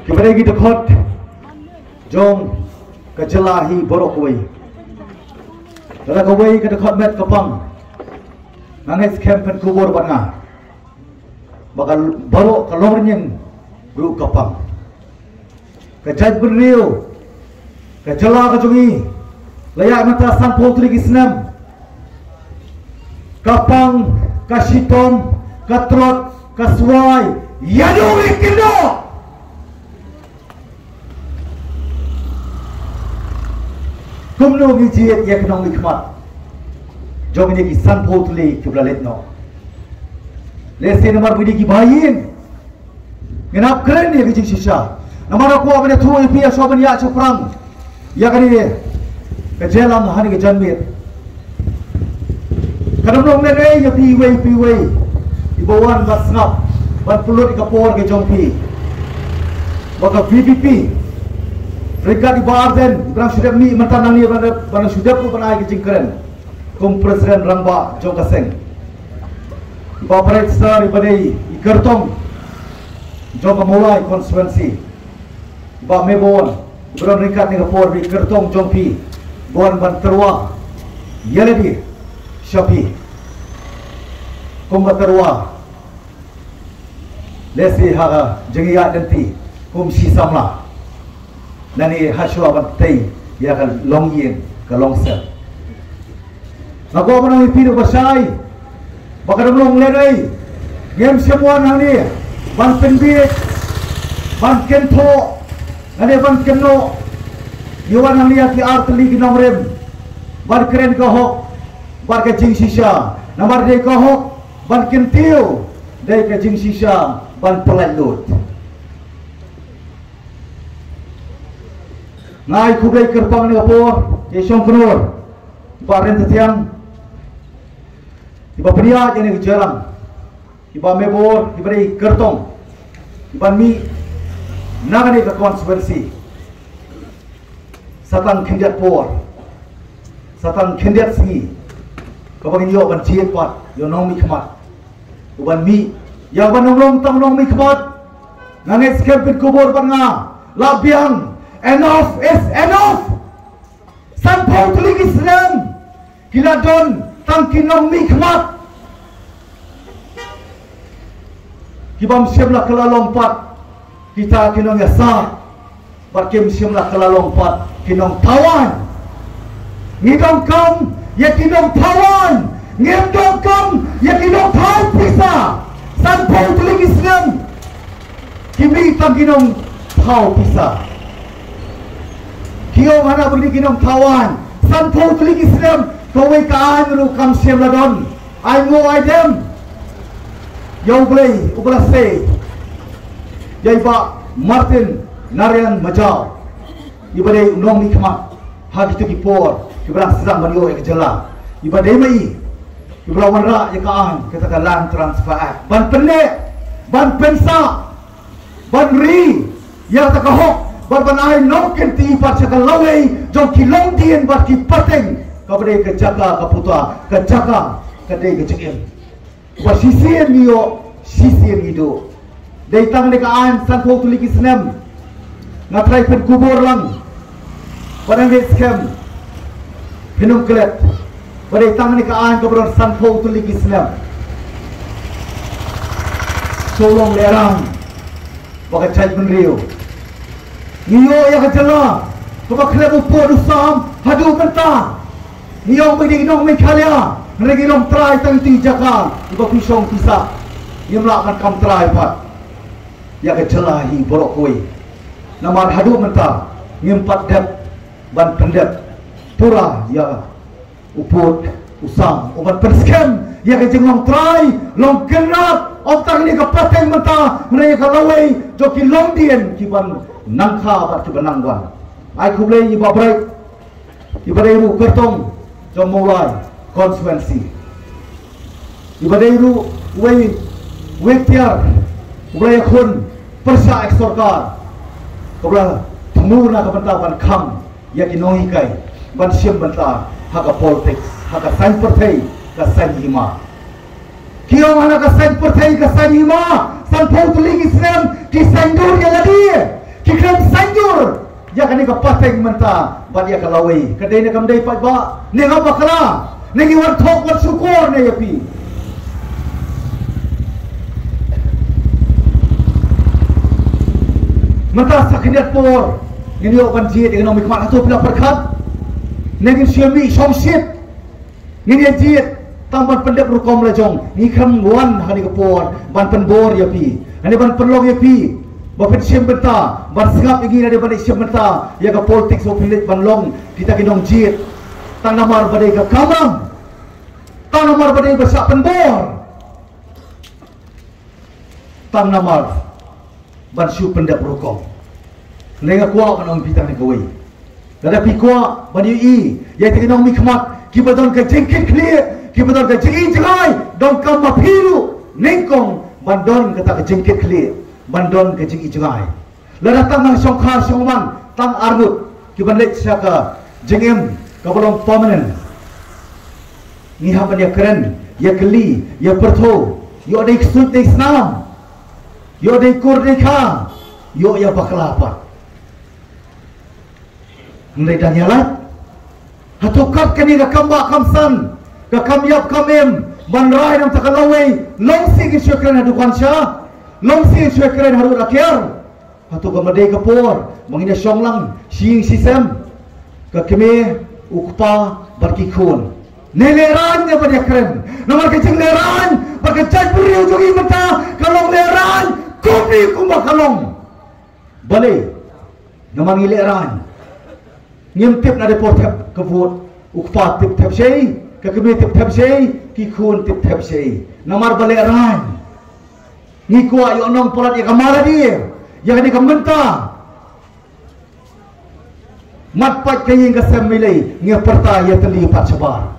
kepada kita kot jom kejelahi borok wei dalam kawai kita kot met kepang nangis kempen kubur banga bakal borok kalornyeng guru kepang kejaj beriu kejelah kejungi layak mata san potri kisnam kapang kasitom katrot kaswai yadu ikindo kumno mijiet yak nong likmat jom ini kisan potli kiblalet no lese nomor budi kibayin ngenap keren ni kijing sisa nomor aku abane tu ipi asoban ya cuprang ya kani ni kejelam hani ke janmir kadang nong ne ya piwei ibawan basngap ban pulut ikapor ke jompi baka VVP mereka di Barden, berang sudah mi mantan ni bana sudah pun bana ke jingkeren. Kom Presiden Rangba Jong Kaseng. Ba Paret Star ibadai ikartong Jong mulai konstituensi. Ba Mebon, berang mereka ni kapor di ikartong Jongpi. Bon ban terwa. Yaledi Shapi. Kom terwa. Lesi haga jengiya denti. Kom sisamla. Nani haswa bantai ya kan longyen ke longsel. Aku apa nama piru basai, bakal long ledai. Game semua nani ban penbit, ban kento, nani ban keno. Yuan nani aki artli kinomrem, ban keren kahok, ban kecing sisa. Namar dei kahok, ban kentiu, dei kecing sisa, ban pelanlut. Ngai kubai kerpang ni kapor, Yesong Penur, Iba Rentetiang, Iba Pria jadi kejalan, Iba Mebor, Iba Rei Kertong, Iba Mi, Nagani ke konstituensi, Satang Kendiat Por, Satang Kendiat Singi, Kapangin yo ban jiet pat, yo nong mi kemat, Uban Mi, yang ban nong tang nong mi kemat, Nangis kempit kubur banga, Labiang. Enough is enough. Sampau tulik Islam. Kila don tangkinong mikmat. Kibam siamlah kelalompat. Kita kinong yasa. Barkim siamlah kelalompat. Kinong tawan. Ngidong kam ya kinong tawan. Ngidong kam ya kinong tawan pisa. Sampau tulik Islam. Kimi tangkinong tau pisa. Kio mana beli kinong tawan, sanpau tulik Islam, kau ikan lu kam siam ladon, I know I them, yau beli, ublah say, jaiba Martin Narayan Majau, ibadai unong nikmat, hal itu kipor, ibadai sedang beliau ekjala, ibadai mai, ibadai wanra ikan kita kalan transfer, ban pendek, ban pensa, ban ri, yang tak kahok. Berbanai noken ti pasca lawai jom kilong dien bar ki pateng kabade ke jaga kaputa ke jaga kade ke jekem wa sisien yo sisien hidup dei tang de kaan san ko tulik Islam ngatrai pen kubur lang padang de scam pinung klet badai tang de kaan kabron san ko tulik Islam solong lerang baka chai penrio Niyo yang kejala, kemakhluk upur usam, hadu mentah. Niyo berdinong mekalia, negilong try tang tijakan, iba pisong pisah. Ia melakukan kam try pat. Yang kejala hi borok koi. Namar hadu mentah, ngimpat dep, ban pendep, pura ya upur usam, umat perskem. Ya kejengong try, long kenat, otak ini kepateng mentah, mereka kalawai, joki long dien kiban. Nangka bat kebenangwan. Ai kublai iba break. Iba deiru kertong jom mulai konstituensi. Iba deiru wei tiar. Kublai kun persa eksorkar. Kublai temuna kebentawan kam yakinohi kai. Ban siam benta haka politics, haka sain partai, ka sain hima. Kio mana ka sain partai, ka sain hima. San pau tuling Islam ki sain dur ya ladi. kikram sanjur ya kan ni ka pateng menta ba dia ka lawai kadai ni kam dai pa ba ni ngapa kala ni wan thok wan syukur ni ya pi mata sakiniat por ni yo ban ji dengan mi kmat tu pila perkhat ni ngin syami somsit ni dia ji tamban pendek rukom lajong ni kam wan hani ka por ban penbor ya pi ani ban penlong ya pi Bapak siam benta, bersegap lagi dari balik siam benta, ya ke politik so pilit banlong kita kinong jit, tang namar badai ke kamam, tang namar badai bersak penbor, tang namar bansu pendek rokok, lenga kuat banong pitang negoi, ada pikwa bani i, ya kinong mikmat, kibadon ke jengkit clear, kibadon ke jengi jengai, dong kam mapiru, nengkong bandon kata ke jengkit clear. Bandon ke jing ijngai la datang nang songkha songman tang armut ki banlet saka jengem ka bolong permanent ni ha ban ya keren ya keli ya pertho yo dei ksut dei snam yo dei kur dei kha yo ya baklapa ndai dan yalat hatukat kani ka kamba kamsan ka kamyap kamem ban rai nam takalawai longsi ki syukran hadukan sya longsi syukran haru rakyar hatu ka madai ka por mangina songlang sing sistem ka keme ukpa barki khon neleran ne pada keren nomor ke jengleran baka jaj beriu jogi mata kalong leran kopi kumba kalong bale nomor ngileran nyemtip na report ka vote ukpa tip tap sei ka keme tip tap sei ki khon tip tap sei nomor baleran ni kuat yo nong polat ya kamara dia yang ni kamenta mat pat kayin ka semilai ngi perta ya teli pat sabar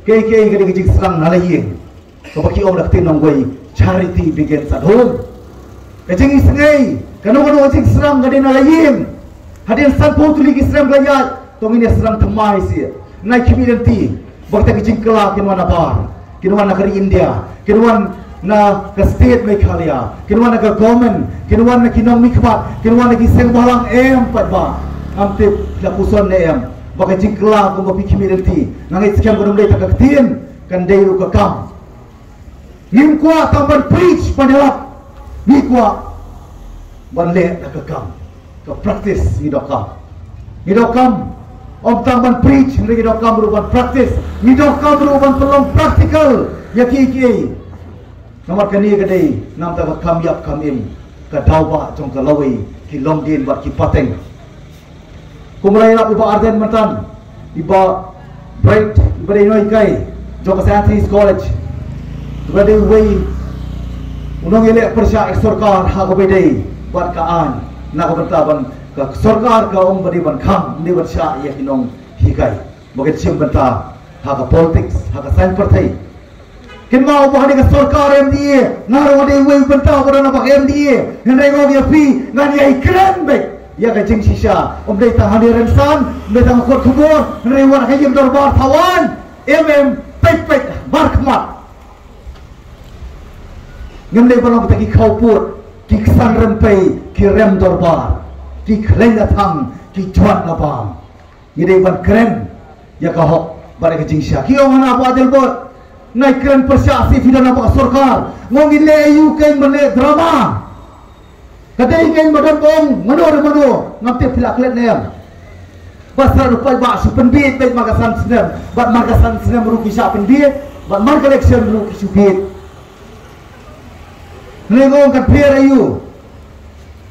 ke ke ke jing serang nalayin ko baki om dak tin nong goi charity begins at home ke jing sengai kanu kanu jing serang ga din nalayin hadin san po tuli ki serang gayat tong ini serang temai sia nai community bakta ki jing kala kinwan abar kinwan negeri India kinwan na ke state Meghalaya, kinwan na ke government, kinwan na kinong mikmat, kinwan na kiseng balang pat ba, amtip lakuson na baka jingkla kung bapi community, nangit siya ko namlay takaktin, kandayo kakam. Ngim kwa tamban preach panilap, ni kwa banle nakakam, ka practice idokam. Idokam, om tamban preach, hindi idokam beruban practice, idokam beruban pelong practical, yaki nomor kani kadai nam ta kamyap kamim ka dawba jong ka lawai ki longdin ba ki pateng kumrai la iba arden matan iba bright iba noi kai jong ka Satis College iba dei wei unong ele persya sarkar ha ko bedai bat ka an na ko bentaban ka sarkar ka om badi ban kham ni bat sya ya kinong hikai boget sim benta ha ka politics ha ka sain partai kinma ubah ni ka sarkar MDA ngaro de wei benta ko na ba MDA henry go ya fi ngani ai kran be ya ka jing sisa om dei ta hani remsan dei ta ko khubor henry war ka yim dorbar tawan pek barkmat ngam dei balong ta ki khau put ki san rempai ki rem dorbar ki klen athang ki chwan labam ye dei ban kren ya ka hok bare ka jing sisa ki om na ba del bot naik keren persiasi fidana pak sarkar ngongin le ayu kain mele drama kadai kain badan bong mano ngamte pilak let nem basar rupai ba supen bit baik magasan senem bat magasan senem ruki sa penbit bat mar collection ruki subit ngong kat pier ayu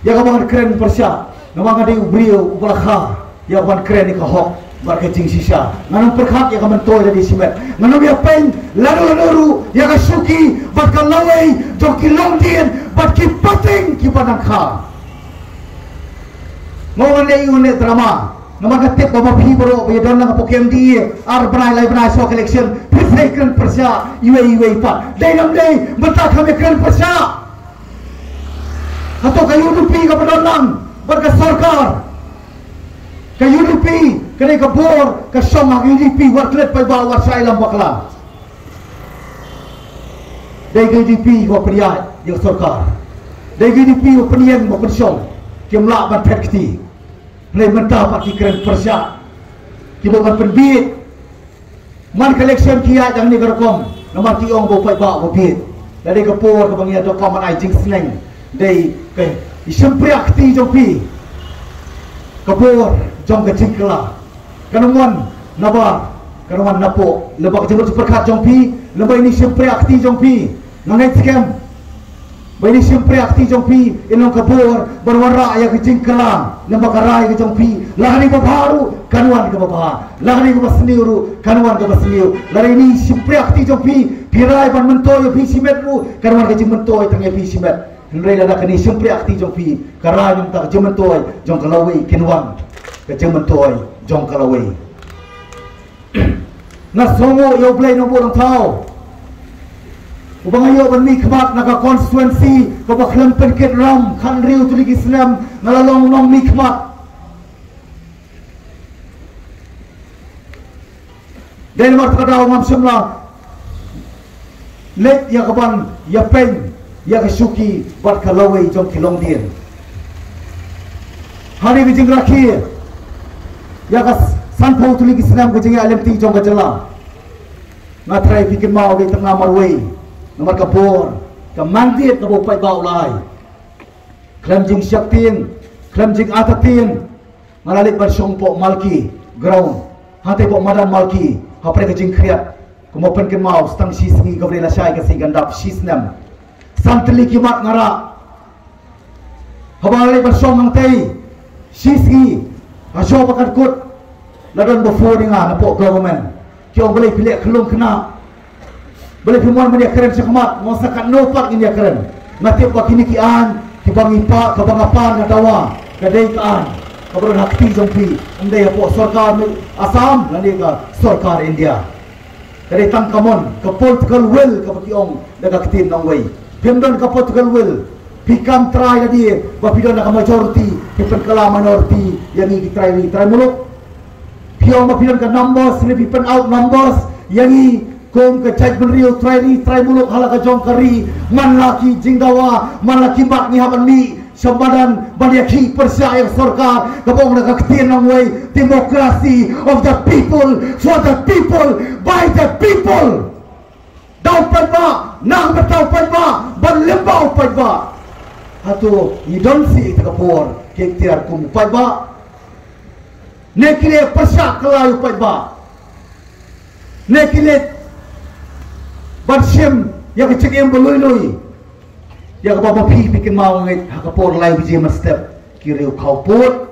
ya kabangan keren persia namang ada ubrio ubalaha ya kabangan keren ni kahok barkecing sisa nganong perkhat ya kamantoy dari simet nganong ya pen lalu ya kasuki bakal lawai joki longdien bat ki pateng ki padang kha ngongan le une drama namaga tep ba phi bro ya don na pokem di ar brai lai brai so collection perfect persia iwe pa dalam dei bata kami keren persia atau kayu dupi ka padang barka sarkar kayu dupi kena ke bor ke somang UDP warklet pai bawa sailam bakla dai UDP ko priat yang sarkar dai UDP ko penien mo pensong melak bantet kiti mulai mentah pak keren persyak kita bukan perbit man collection kia yang ni kerekom nama tiong bawa bawa berbit dari kepur ke bangia atau kaman ai jing seneng dari ke isempria kiti jompi kepur jom ke jingkela kanuan naba kanuan napo lebak jemur seperkat jompi lebak ini isempria kiti jompi nangai scam Bini simpre akti jompi inong kabur berwarra ya ke jingkela lembak karai ke jompi lahani babaru kanuan ke babah lahani ke basniuru kanuan ke basniu lari ini simpre akti jompi pirai ban mentoy pi simetru kanuan ke jingmentoy tengah pi simet henry lada kini simpre akti jompi karai nyum tak jingmentoy jong kalawai kinuan ke jingmentoy jong kalawai nasongo yo play no borong tau Ubang ayo bermi kemat naga konstituensi kau bakal pergi ram kan riu tulik Islam ngalalong long mi kemat. Dan mart kadau ngam semla let ya kaban ya pen ya kesuki buat kalawai jom kilong dia. Hari bijing rakir ya kas sanpau tulik Islam kejeng alim ti jom kejela. Ngatrai fikir mau di tengah marway. Nomor kapur, kemantit ke bupai bau lai, klaim jing siap tin, klaim jing atat tin, malalik bersongpok malki, ground, hati pok madan malki, hapre ke jing kriat, kemopen ke mau, stang sisngi ke vrela syai ke si gandap sisnem, santeli kimat ngara, habalalik bersong nangtai, sisngi, asyo pakat kut, ladon before dengan napok government, kau boleh pilih kelung kena. Boleh firman media keren sekemat masakan nopak ini keren nanti buat kini kian kibang ipak kibang apan ngatawa kadai kian kabaran hakti jompi andai apa sarkar Assam nanti ke sarkar India kadai tangkamon ke political will ke pakiong daga ketin nongway pimdon ke political will pikam try tadi bapidon nak majority pipen kala minority yang ini try muluk piong bapidon ke numbers ni pipen out numbers yang ini kong ke cai benriu try muluk halaka jong kari man laki jingdawa man laki mak ni haban mi sembadan baliaki persaya sarkar kabong nak ketin nangway demokrasi of the people for the people by the people dau padba nang betau padba ban lembau padba hatu you don't see it kapor ke tiar kum padba nekile persya kelayu padba nekile Barsim yang kecek yang berlui-lui yang bapa pi bikin mau ngit hakapor lai biji step kiri kau put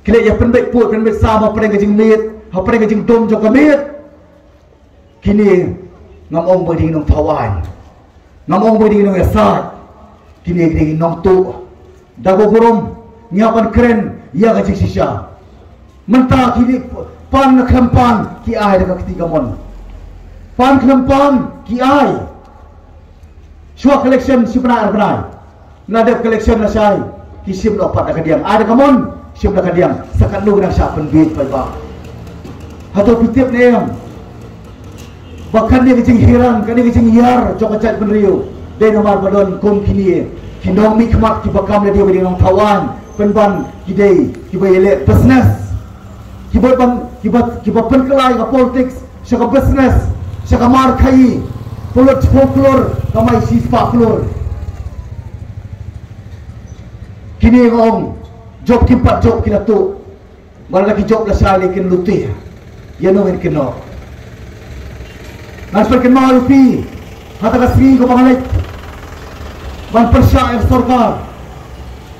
kile ya penbek put penbek sama pernah kejing mit ha pernah kejing dom jok kamit kini ngamong berding nong tawan ngamong berding nong yasat kini kini nong tu dago gurum nyapan keren ya kejing sisa mentah kini pan kempan ki ai dekat ketiga mon pan kelempang ki ai shua collection si benar benar nada collection na sai ki sim lo pat kadiam ada kamon sim na kadiam sakat lu nak sa penbit pai ba hato pitip ne em bahkan dia kecing hiran kan dia kecing yar jok cat penriu de nomor badon kom kini kinong mikmat ki bakam dia bagi nong tawan penban kidei ki bayele business ki ban ki ban kelai ka politics sa business Sekamar kai, pulut folklor, kamai sispa folklor. Kini ngong, job kimpat job kita tu, malah lagi job dah saya lekin lutih, ya no mungkin no. Nasib kenal lupi, hata kasih kau bangalik, ban persya sarkar,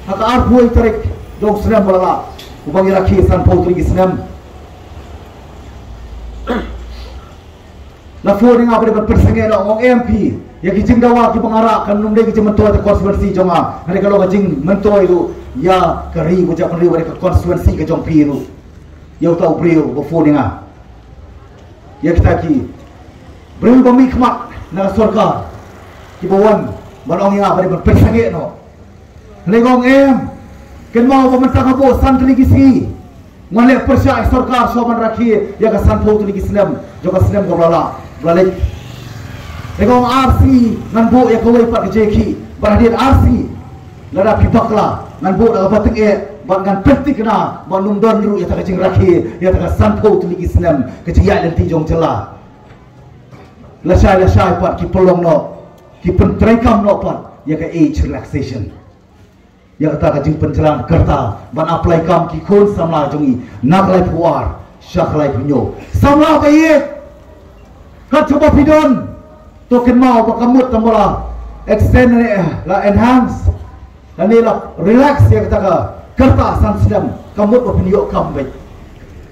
hata arbuai tarik, dong senam balala, ubangi rakhi san pautri senam. Lafur dengan apa dengan persengit orang MP yang kicing dawa ki pengarak kan nungde kicing mentua te konstituensi jonga hari kalau kicing mentua itu ya kari bocah kari mereka konstituensi ke jong piru ya tahu beliau lafur dengan ya kita ki beliau bermikmat na sarkar ki bawan barang yang apa dengan persengit no legong kan mau pemerintah kabo santri kisi malek persya sarkar soman rakhi ya ka sanpau tu Islam joka Islam goblala balik legong RC nan bo ya kawai pak jeki berhadian RC lara pipakla ngan bo da bateng ban ngan peti kena ban num don ru ya ta jing rakhi ya ta sanpo tu ligi senam ke ya len ti jong cela la sai pat ki polong no ki pentrekam no pat ya ka age relaxation ya ta ka jing penjalan kerta ban apply kam ki khon samla jongi nak lai puar syak lai punyo samla ba ye ka coba pidon to ken mau ba kamut tamola extend la enhance dan ni la relax ya kata ka kerta san sedam kamut ba punyo kam baik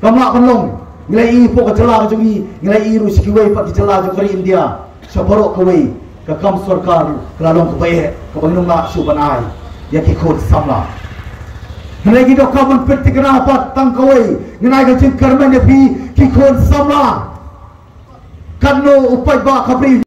kamla panlong nilai i po ka jela jongi nilai i ru sikiwei pat jela jong India saborok kawei ka kam sarkar klalong ka bae ka bangnung na subanai ya ki khod samla lagi do kaman peti kena pat tang kawei ngai ka jing karmen ya pi ki khod samla kanno upai ba khabri